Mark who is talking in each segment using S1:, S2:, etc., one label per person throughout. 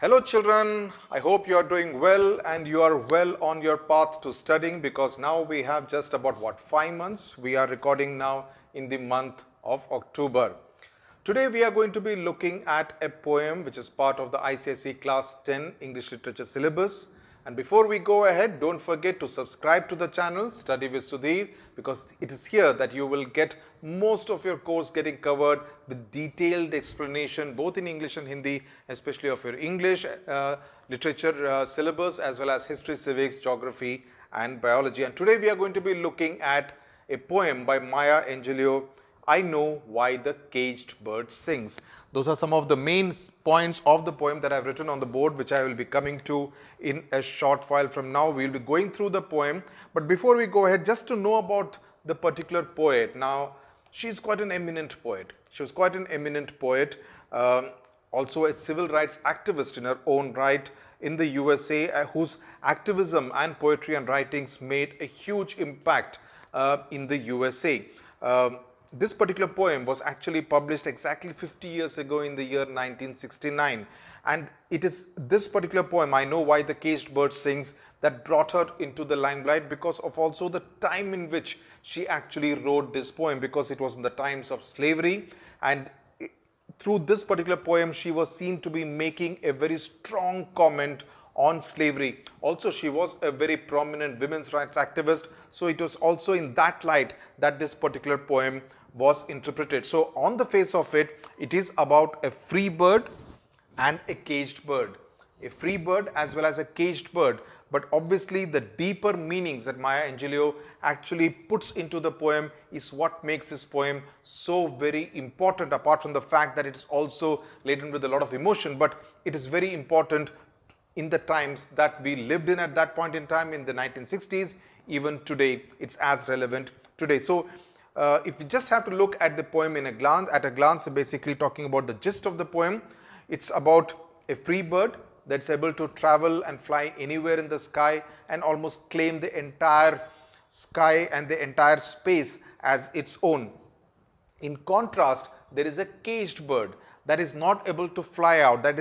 S1: Hello children, I hope you are doing well and you are well on your path to studying, because now we have just about 5 months. We are recording now in the month of October. Today we are going to be looking at a poem which is part of the ICSE class 10 English literature syllabus. And before we go ahead, don't forget to subscribe to the channel Study with Sudhir, because it is here that you will get most of your course getting covered with detailed explanation both in English and Hindi, especially of your English literature syllabus, as well as history, civics, geography and biology. And today we are going to be looking at a poem by Maya Angelou, I Know Why the Caged Bird Sings. Those are some of the main points of the poem that I have written on the board, which I will be coming to in a short while from now. We will be going through the poem. But before we go ahead, just to know about the particular poet. Now, she is quite an eminent poet. She was quite an eminent poet, also a civil rights activist in her own right in the USA, whose activism and poetry and writings made a huge impact in the USA. This particular poem was actually published exactly 50 years ago in the year 1969, and it is this particular poem, I Know Why the Caged Bird Sings, that brought her into the limelight, because of also the time in which she actually wrote this poem, because it was in the times of slavery. And through this particular poem, she was seen to be making a very strong comment on slavery. Also, she was a very prominent women's rights activist, so it was also in that light that this particular poem was interpreted. So on the face of it, it is about a free bird and a caged bird. A free bird as well as a caged bird. But obviously the deeper meanings that Maya Angelou actually puts into the poem is what makes this poem so very important, apart from the fact that it is also laden with a lot of emotion. But it is very important in the times that we lived in at that point in time, in the 1960s. Even today, it's as relevant today. So if you just have to look at the poem in a glance, basically talking about the gist of the poem, it's about a free bird that's able to travel and fly anywhere in the sky and almost claim the entire sky and the entire space as its own. In contrast, there is a caged bird that is not able to fly out, that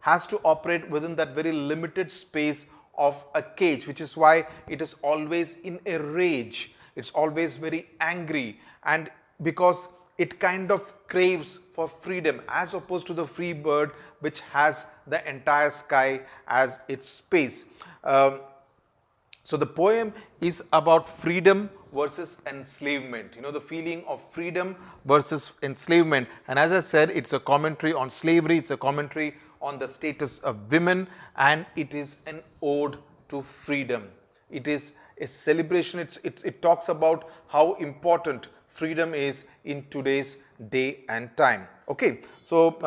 S1: has to operate within that very limited space of a cage, which is why it is always in a rage. It's always very angry, and because it kind of craves for freedom, as opposed to the free bird which has the entire sky as its space. So the poem is about freedom versus enslavement, the feeling of freedom versus enslavement. And as I said, it's a commentary on slavery, it's a commentary on the status of women, and it is an ode to freedom. It is a celebration. It talks about how important freedom is in today's day and time. Okay, so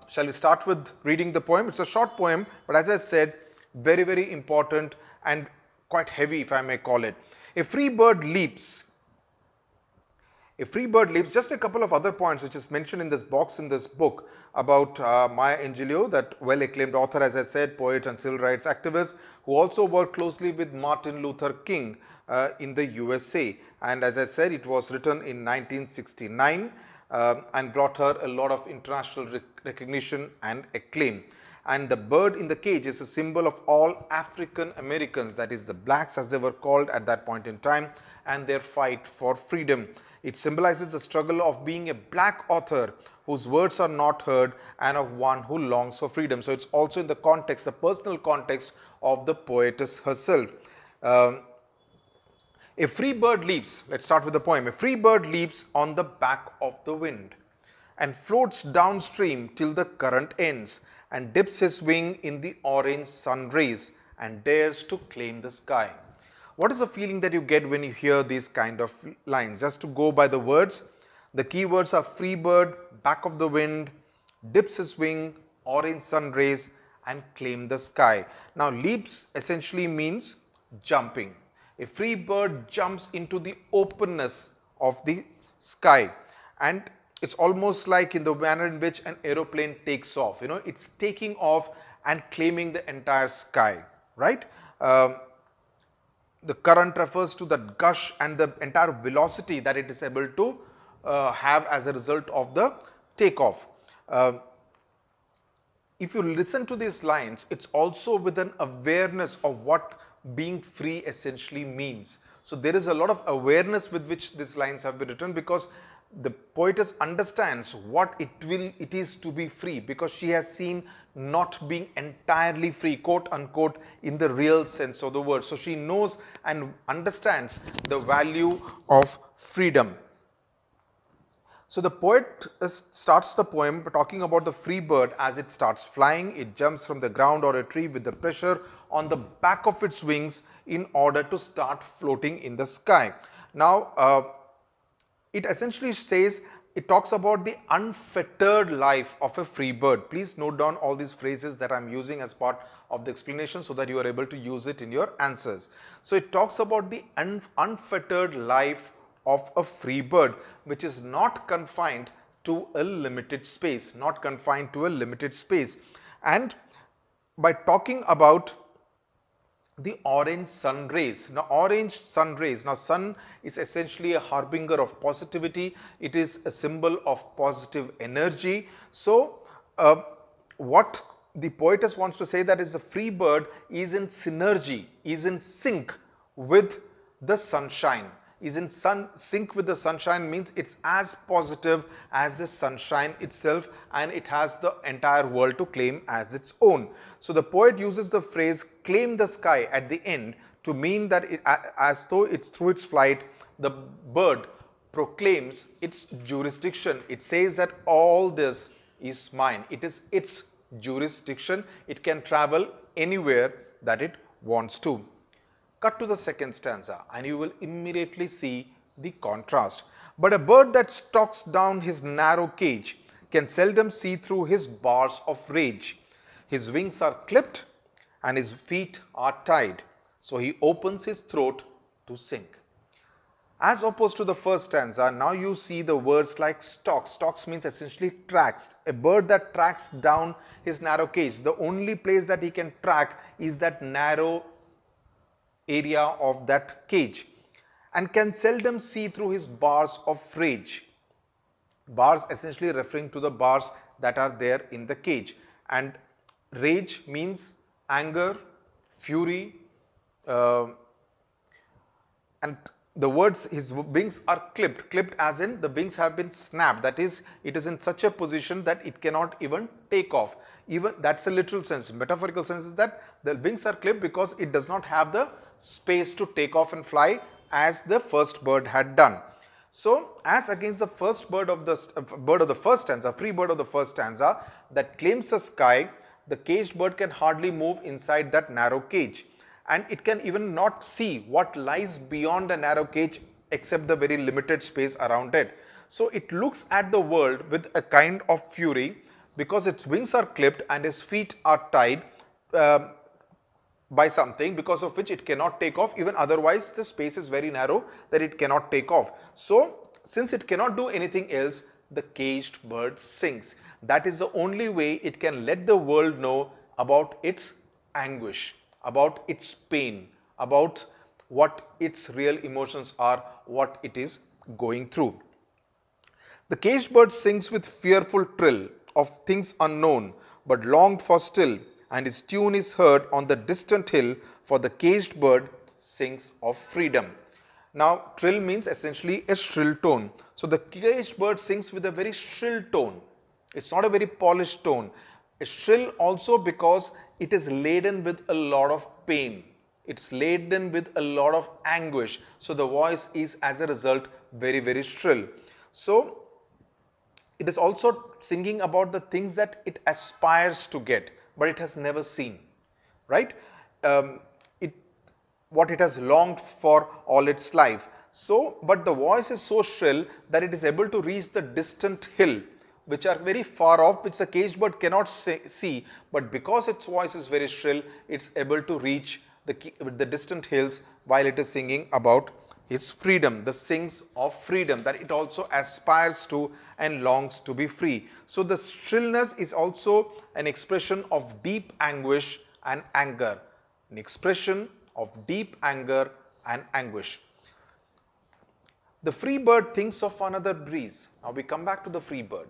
S1: shall we start with reading the poem? It's a short poem, but as I said, very, very important and quite heavy, if I may call it. A free bird leaps. A free bird leaps. Just a couple of other points which is mentioned in this box in this book about Maya Angelou, that well-acclaimed author, as I said, poet and civil rights activist, who also worked closely with Martin Luther King in the USA. And as I said, it was written in 1969 and brought her a lot of international recognition and acclaim. And the bird in the cage is a symbol of all African Americans, that is the blacks as they were called at that point in time, and their fight for freedom. It symbolizes the struggle of being a black author whose words are not heard, and of one who longs for freedom. So it's also in the context, the personal context of the poetess herself. A free bird leaps. Let's start with the poem. A free bird leaps on the back of the wind and floats downstream till the current ends, and dips his wing in the orange sun rays and dares to claim the sky. What is the feeling that you get when you hear these kind of lines? Just to go by the words, the key words are free bird, back of the wind, dips his wing, orange sun rays, and claim the sky. Now, leaps essentially means jumping. A free bird jumps into the openness of the sky, and it's almost like in the manner in which an aeroplane takes off. It's taking off and claiming the entire sky, right? The current refers to that gush and the entire velocity that it is able to have as a result of the takeoff. if you listen to these lines, it's also with an awareness of what being free essentially means. So there is a lot of awareness with which these lines have been written, because the poetess understands what it is to be free, because she has seen not being entirely free, quote unquote, in the real sense of the word. So she knows and understands the value of freedom. So the poet starts the poem talking about the free bird. As it starts flying, it jumps from the ground or a tree with the pressure on the back of its wings in order to start floating in the sky. Now, it essentially says, it talks about the unfettered life of a free bird. Please note down all these phrases that I am using as part of the explanation so that you are able to use it in your answers. So it talks about the unfettered life of a free bird, which is not confined to a limited space, not confined to a limited space. And by talking about the orange sun rays. Now, orange sun rays. Now, sun is essentially a harbinger of positivity. It is a symbol of positive energy. So, what the poetess wants to say, that is the free bird is in synergy, is in sync with the sunshine. Is in sync with the sunshine means it's as positive as the sunshine itself, and it has the entire world to claim as its own. So the poet uses the phrase claim the sky at the end to mean that as though it's through its flight, the bird proclaims its jurisdiction. It says that all this is mine. It is its jurisdiction. It can travel anywhere that it wants to. Cut to the second stanza and you will immediately see the contrast. But a bird that stalks down his narrow cage can seldom see through his bars of rage. His wings are clipped and his feet are tied, so he opens his throat to sing. As opposed to the first stanza, now you see the words like stalks. Stalks means essentially tracks. A bird that tracks down his narrow cage. The only place that he can track is that narrow area of that cage, and can seldom see through his bars of rage. Bars essentially referring to the bars that are there in the cage, and rage means anger, fury, and the words his wings are clipped as in the wings have been snapped, that is, it is in such a position that it cannot even take off. Even that's a literal sense. Metaphorical sense is that the wings are clipped because it does not have the space to take off and fly as the first bird had done. So, as against the first bird of the first stanza, free bird of the first stanza that claims the sky, the caged bird can hardly move inside that narrow cage, and it can even not see what lies beyond the narrow cage except the very limited space around it. So, it looks at the world with a kind of fury because its wings are clipped and his feet are tied by something, because of which it cannot take off. Even otherwise the space is very narrow that it cannot take off. So since it cannot do anything else, the caged bird sings. That is the only way it can let the world know about its anguish, about its pain, about what its real emotions are, what it is going through. The caged bird sings with fearful trill of things unknown but longed for still, and his tune is heard on the distant hill, for the caged bird sings of freedom. Now, trill means essentially a shrill tone. So, the caged bird sings with a very shrill tone. It's not a very polished tone. It's shrill also because it is laden with a lot of pain. It's laden with a lot of anguish. So, the voice is as a result very, very shrill. So, it is also singing about the things that it aspires to get, but it has never seen, right? What it has longed for all its life. So, but the voice is so shrill that it is able to reach the distant hill, which are very far off, which the caged bird cannot see, but because its voice is very shrill, it's able to reach the distant hills while it is singing about his freedom, the sings of freedom, that it also aspires to and longs to be free. So the shrillness is also an expression of deep anguish and anger, an expression of deep anger and anguish. The free bird thinks of another breeze. Now we come back to the free bird.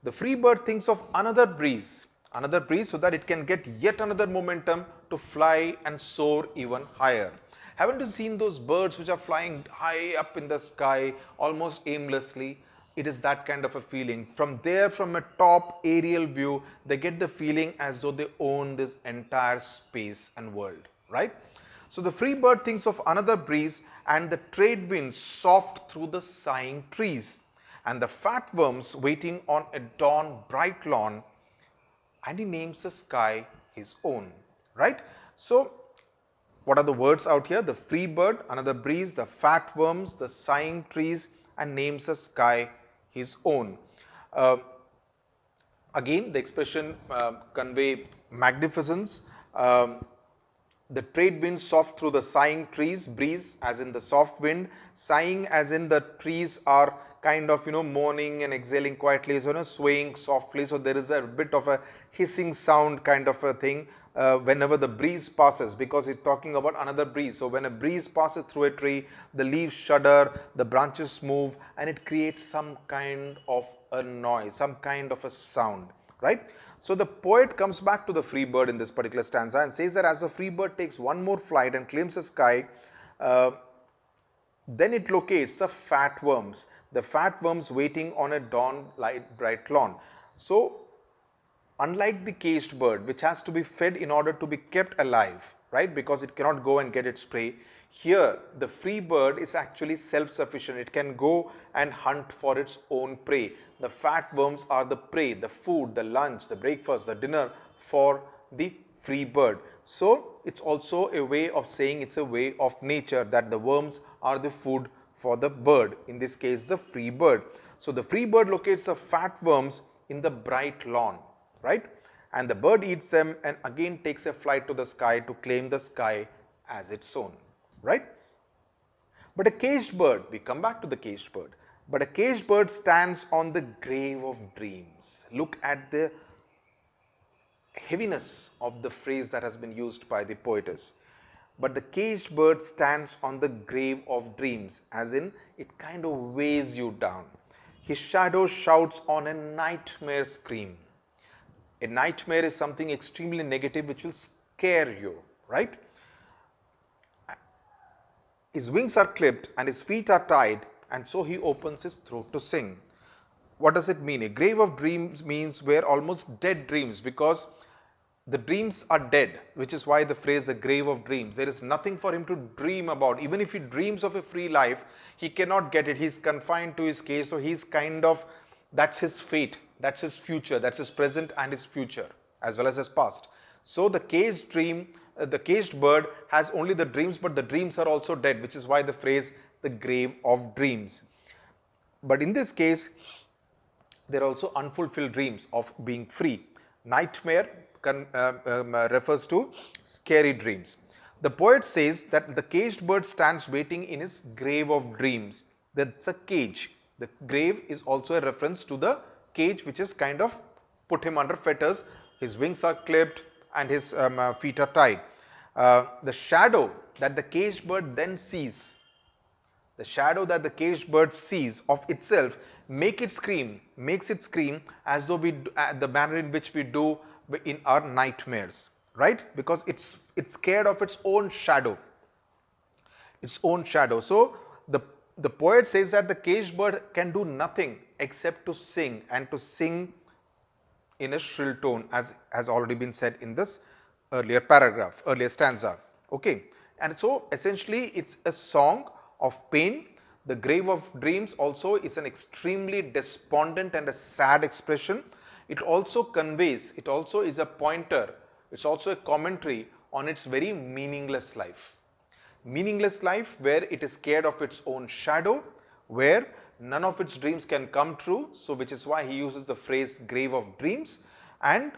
S1: The free bird thinks of another breeze, another breeze so that it can get yet another momentum to fly and soar even higher. Haven't you seen those birds which are flying high up in the sky almost aimlessly? It is that kind of a feeling. From there, from a top aerial view, they get the feeling as though they own this entire space and world, right? So the free bird thinks of another breeze and the trade wind soft through the sighing trees and the fat worms waiting on a dawn bright lawn, and he names the sky his own, right? So what are the words out here? The free bird, another breeze, the fat worms, the sighing trees, and names the sky his own. Uh, Again, the expression convey magnificence. The trade wind soft through the sighing trees, breeze as in the soft wind, sighing as in the trees are kind of moaning and exhaling quietly, so swaying softly, so there is a bit of a hissing sound kind of a thing whenever the breeze passes, because it's talking about another breeze. So when a breeze passes through a tree, the leaves shudder, the branches move, and it creates some kind of a noise, some kind of a sound, right? So the poet comes back to the free bird in this particular stanza and says that as the free bird takes one more flight and claims the sky, then it locates the fat worms waiting on a dawn light bright lawn. So unlike the caged bird, which has to be fed in order to be kept alive, right, because it cannot go and get its prey, here the free bird is actually self-sufficient. It can go and hunt for its own prey. The fat worms are the prey, the food, the lunch, the breakfast, the dinner for the free bird. So it's also a way of saying, it's a way of nature, that the worms are the food for the bird, in this case the free bird. So the free bird locates the fat worms in the bright lawn, right, and the bird eats them and again takes a flight to the sky to claim the sky as its own, right? But a caged bird, we come back to the caged bird, but a caged bird stands on the grave of dreams. Look at the heaviness of the phrase that has been used by the poetess. But the caged bird stands on the grave of dreams, as in it kind of weighs you down. His shadow shouts on a nightmare scream. A nightmare is something extremely negative which will scare you, right? His wings are clipped and his feet are tied, and so he opens his throat to sing. What does it mean? A grave of dreams means where almost dead dreams, because the dreams are dead, which is why the phrase the grave of dreams. There is nothing for him to dream about. Even if he dreams of a free life, he cannot get it. He's confined to his cage, so he's kind of, that's his fate, that's his future, that's his present and his future, as well as his past. So the caged dream, the caged bird has only the dreams, but the dreams are also dead, which is why the phrase the grave of dreams. But in this case, there are also unfulfilled dreams of being free. Nightmare refers to scary dreams. The poet says that the caged bird stands waiting in his grave of dreams. That's a cage. The grave is also a reference to the cage, which is kind of put him under fetters. His wings are clipped and his feet are tied. The shadow that the caged bird then sees, the shadow that the caged bird sees of itself makes it scream as though we the manner in which we do in our nightmares, right? Because it's scared of its own shadow. So the poet says that the caged bird can do nothing except to sing, and to sing in a shrill tone, as has already been said in this earlier stanza. Okay, and so essentially it's a song of pain. The grave of dreams also is an extremely despondent and a sad expression. It also conveys, it also is a pointer, it's also a commentary on its very meaningless life. Meaningless life where it is scared of its own shadow, where none of its dreams can come true. So which is why he uses the phrase grave of dreams, and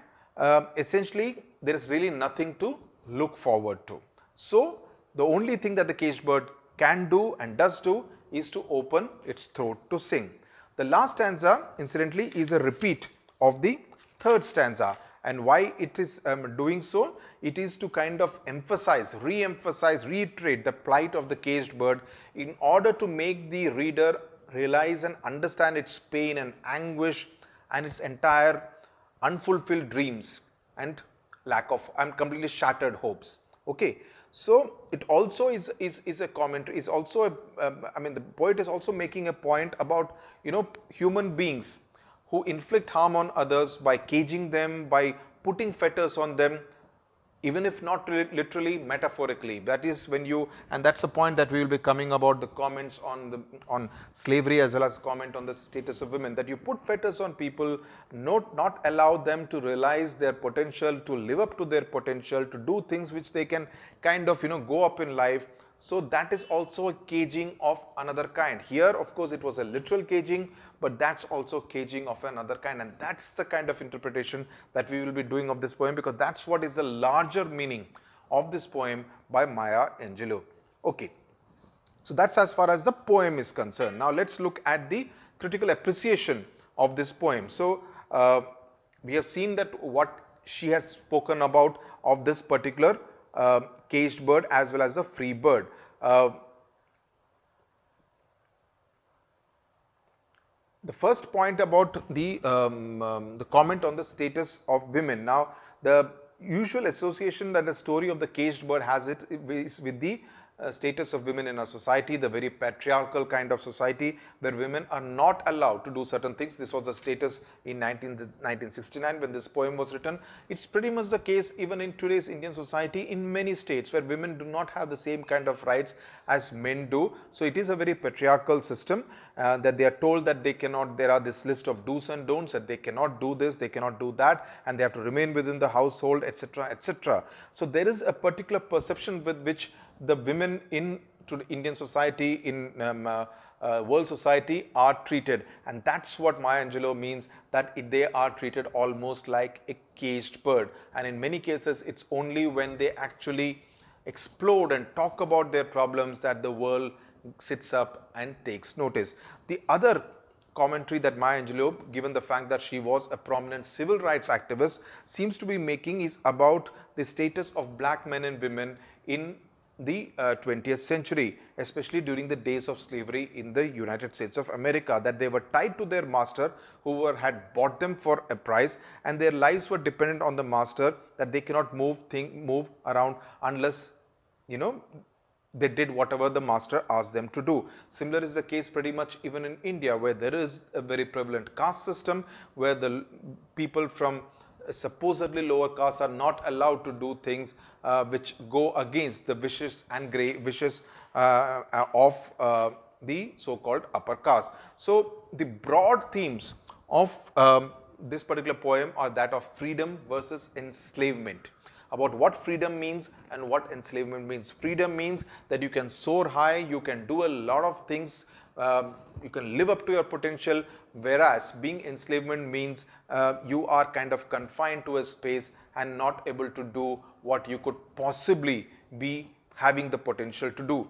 S1: essentially there is really nothing to look forward to. So the only thing that the caged bird can do and does do is to open its throat to sing. The last stanza incidentally is a repeat of the third stanza, and why it is doing so? It is to kind of emphasize, re-emphasize, reiterate the plight of the caged bird in order to make the reader realize and understand its pain and anguish and its entire unfulfilled dreams and lack of and completely shattered hopes. Okay, so it also is a commentary, is also a I mean, the poet is also making a point about, you know, human beings who inflict harm on others by caging them, by putting fetters on them, even if not literally, metaphorically. That is when you, and that's the point that we will be coming about the comments on slavery, as well as comment on the status of women, that you put fetters on people, not allow them to realize their potential, to live up to their potential, to do things which they can kind of, you know, go up in life. So that is also a caging of another kind. Here, of course, it was a literal caging, but that's also caging of another kind, and that's the kind of interpretation that we will be doing of this poem, because that's what is the larger meaning of this poem by Maya Angelou. Okay, so that's as far as the poem is concerned. Now let's look at the critical appreciation of this poem. So we have seen that what she has spoken about of this particular caged bird as well as the free bird. The first point about the comment on the status of women. Now, the usual association that the story of the caged bird has it is with the status of women in our society, the very patriarchal kind of society where women are not allowed to do certain things. This was the status in 1969 when this poem was written. It's pretty much the case even in today's Indian society in many states where women do not have the same kind of rights as men do. So it is a very patriarchal system that they are told that they cannot, there are this list of do's and don'ts, that they cannot do this, they cannot do that, and they have to remain within the household, etc., etc. So there is a particular perception with which the women in Indian society, in world society are treated, and that's what Maya Angelou means, that they are treated almost like a caged bird. And in many cases, it's only when they actually explode and talk about their problems that the world sits up and takes notice. The other commentary that Maya Angelou, given the fact that she was a prominent civil rights activist, seems to be making is about the status of black men and women in the 20th century, especially during the days of slavery in the United States of America, that they were tied to their master who had bought them for a price, and their lives were dependent on the master, that they cannot move around unless, you know, they did whatever the master asked them to do. Similar is the case pretty much even in India, where there is a very prevalent caste system where the people from supposedly lower castes are not allowed to do things which go against the wishes and wishes of the so-called upper caste. So the broad themes of this particular poem are that of freedom versus enslavement, about what freedom means and what enslavement means. Freedom means that you can soar high, you can do a lot of things, you can live up to your potential, whereas being enslavement means you are kind of confined to a space and not able to do what you could possibly be having the potential to do.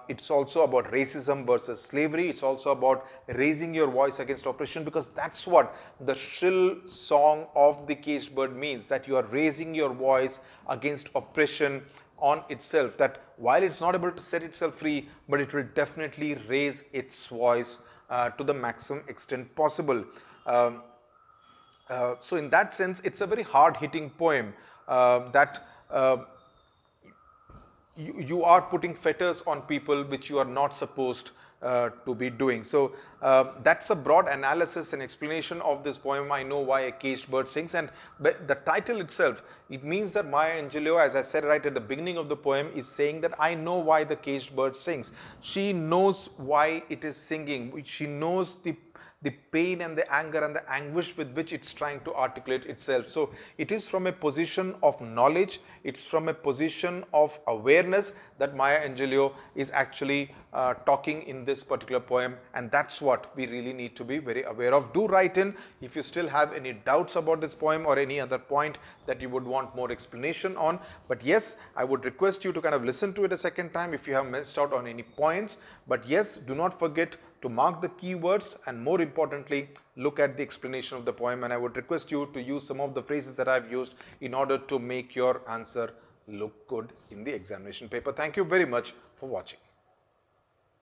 S1: It's also about racism versus slavery. It's also about raising your voice against oppression, because that's what the shrill song of the caged bird means, that you are raising your voice against oppression on itself, that while it's not able to set itself free, but it will definitely raise its voice to the maximum extent possible. So in that sense, it's a very hard-hitting poem that you are putting fetters on people which you are not supposed to be doing. So that's a broad analysis and explanation of this poem. I know why a caged bird sings, and the title itself, it means that Maya Angelou, as I said right at the beginning of the poem, is saying that I know why the caged bird sings. She knows why it is singing. She knows the pain and the anger and the anguish with which it's trying to articulate itself. So it is from a position of knowledge, it's from a position of awareness that Maya Angelou is actually talking in this particular poem, and that's what we really need to be very aware of. Do write in if you still have any doubts about this poem or any other point that you would want more explanation on. But yes, I would request you to kind of listen to it a second time if you have missed out on any points. But yes, do not forget to mark the keywords, and more importantly, look at the explanation of the poem. And I would request you to use some of the phrases that I've used in order to make your answer look good in the examination paper. Thank you very much for watching.